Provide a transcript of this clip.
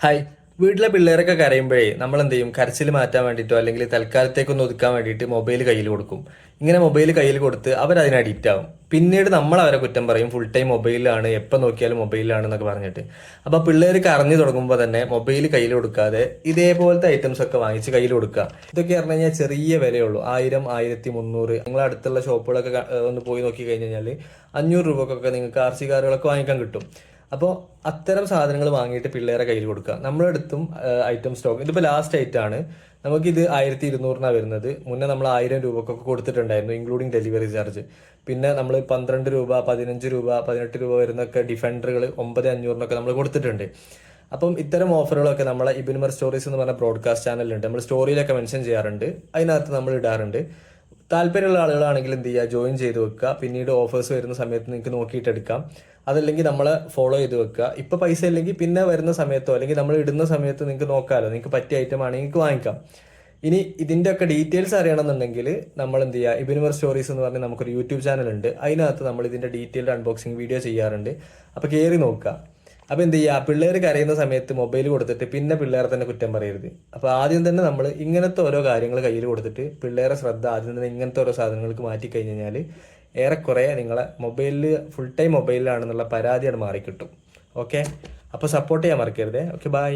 Hi. വീട്ടിലെ പിള്ളേരൊക്കെ കരയുമ്പോഴേ നമ്മൾ എന്ത് ചെയ്യും? കരച്ചിൽ മാറ്റാൻ വേണ്ടിയിട്ടോ അല്ലെങ്കിൽ തൽക്കാലത്തേക്കൊന്ന് ഒതുക്കാൻ വേണ്ടിയിട്ട് മൊബൈൽ കയ്യിൽ കൊടുക്കും. ഇങ്ങനെ മൊബൈൽ കയ്യിൽ കൊടുത്ത് അവരതിന് അഡിക്റ്റ് ആവും. പിന്നീട് നമ്മൾ അവരെ കുറ്റം പറയും, ഫുൾ ടൈം മൊബൈലിലാണ്, എപ്പോൾ നോക്കിയാലും മൊബൈലിലാണ് എന്നൊക്കെ പറഞ്ഞിട്ട്. അപ്പോൾ പിള്ളേർ കരഞ്ഞു തുടങ്ങുമ്പോൾ തന്നെ മൊബൈൽ കയ്യിൽ കൊടുക്കാതെ ഇതേപോലത്തെ ഐറ്റംസ് ഒക്കെ വാങ്ങിച്ച് കയ്യിൽ കൊടുക്കുക. ഇതൊക്കെ പറഞ്ഞു കഴിഞ്ഞാൽ ചെറിയ വിലയുള്ളൂ. 1000, 1300. നിങ്ങൾ അടുത്തുള്ള ഷോപ്പുകളൊക്കെ ഒന്ന് പോയി നോക്കി കഴിഞ്ഞ് കഴിഞ്ഞാൽ 500 രൂപക്കൊക്കെ നിങ്ങൾക്ക് RC കാറുകളൊക്കെ വാങ്ങിക്കാൻ കിട്ടും. അപ്പോൾ അത്തരം സാധനങ്ങൾ വാങ്ങിയിട്ട് പിള്ളേരെ കയ്യിൽ കൊടുക്കുക. നമ്മുടെ അടുത്തും ഐറ്റം സ്റ്റോക്ക് ഇതിപ്പോൾ ലാസ്റ്റ് ഐറ്റം ആണ്. നമുക്കിത് 1200 വരുന്നത്. മുന്നേ നമ്മൾ 1000 രൂപക്കൊക്കെ കൊടുത്തിട്ടുണ്ടായിരുന്നു, ഇൻക്ലൂഡിങ് ഡെലിവറി ചാർജ്. പിന്നെ നമ്മൾ 12 രൂപ, 15 രൂപ, 18 രൂപ വരുന്നൊക്കെ ഡിഫൻഡറുകൾ 9500 നമ്മൾ കൊടുത്തിട്ടുണ്ട്. അപ്പം ഇത്തരം ഓഫറുകളൊക്കെ നമ്മളെ ഇബിൻമർ സ്റ്റോറീസ് എന്ന് പറഞ്ഞ ബ്രോഡ്കാസ്റ്റ് ചാനലുണ്ട്, നമ്മൾ സ്റ്റോറിയിലൊക്കെ മെൻഷൻ ചെയ്യാറുണ്ട്, അതിനകത്ത് നമ്മൾ ഇടാറുണ്ട്. താല്പര്യമുള്ള ആളുകളാണെങ്കിൽ എന്ത് ചെയ്യുക, ജോയിൻ ചെയ്ത് വെക്കുക. പിന്നീട് ഓഫേഴ്സ് വരുന്ന സമയത്ത് നിങ്ങൾക്ക് നോക്കിയിട്ട് എടുക്കാം. അതല്ലെങ്കിൽ നമ്മളെ ഫോളോ ചെയ്ത് വെക്കുക. ഇപ്പോൾ പൈസ ഇല്ലെങ്കിൽ പിന്നെ വരുന്ന സമയത്തോ അല്ലെങ്കിൽ നമ്മൾ ഇടുന്ന സമയത്ത് നിങ്ങൾക്ക് നോക്കാമല്ലോ, നിങ്ങൾക്ക് പറ്റിയ ഐറ്റം ആണെങ്കിൽ നിങ്ങൾക്ക് വാങ്ങിക്കാം. ഇനി ഇതിൻ്റെ ഒക്കെ ഡീറ്റെയിൽസ് അറിയണമെന്നുണ്ടെങ്കിൽ നമ്മൾ എന്ത് ചെയ്യുക, ഇബിനുമർ സ്റ്റോറീസ് എന്ന് പറഞ്ഞാൽ നമുക്കൊരു യൂട്യൂബ് ചാനൽ ഉണ്ട്, അതിനകത്ത് നമ്മൾ ഇതിൻ്റെ ഡീറ്റെയിൽഡ് അൺബോക്സിങ് വീഡിയോ ചെയ്യാറുണ്ട്. അപ്പോൾ കയറി നോക്കുക. അപ്പോൾ എന്ത് ചെയ്യുക, പിള്ളേർ കരയുന്ന സമയത്ത് മൊബൈൽ കൊടുത്തിട്ട് പിന്നെ പിള്ളേരെ തന്നെ കുറ്റം പറയരുത്. അപ്പോൾ ആദ്യം തന്നെ നമ്മൾ ഇങ്ങനത്തെ ഓരോ കാര്യങ്ങൾ കയ്യിൽ കൊടുത്തിട്ട് പിള്ളേരെ ശ്രദ്ധ ആദ്യം തന്നെ ഇങ്ങനത്തെ ഓരോ സാധനങ്ങൾക്ക് മാറ്റി കഴിഞ്ഞ് കഴിഞ്ഞാൽ ഏറെക്കുറെ നിങ്ങളെ മൊബൈലിൽ ഫുൾ ടൈം മൊബൈലിലാണെന്നുള്ള പരാതിയാണ് മാറിക്കിട്ടും. ഓക്കെ, അപ്പോൾ സപ്പോർട്ട് ചെയ്യാൻ മറക്കരുതേ. Okay, by.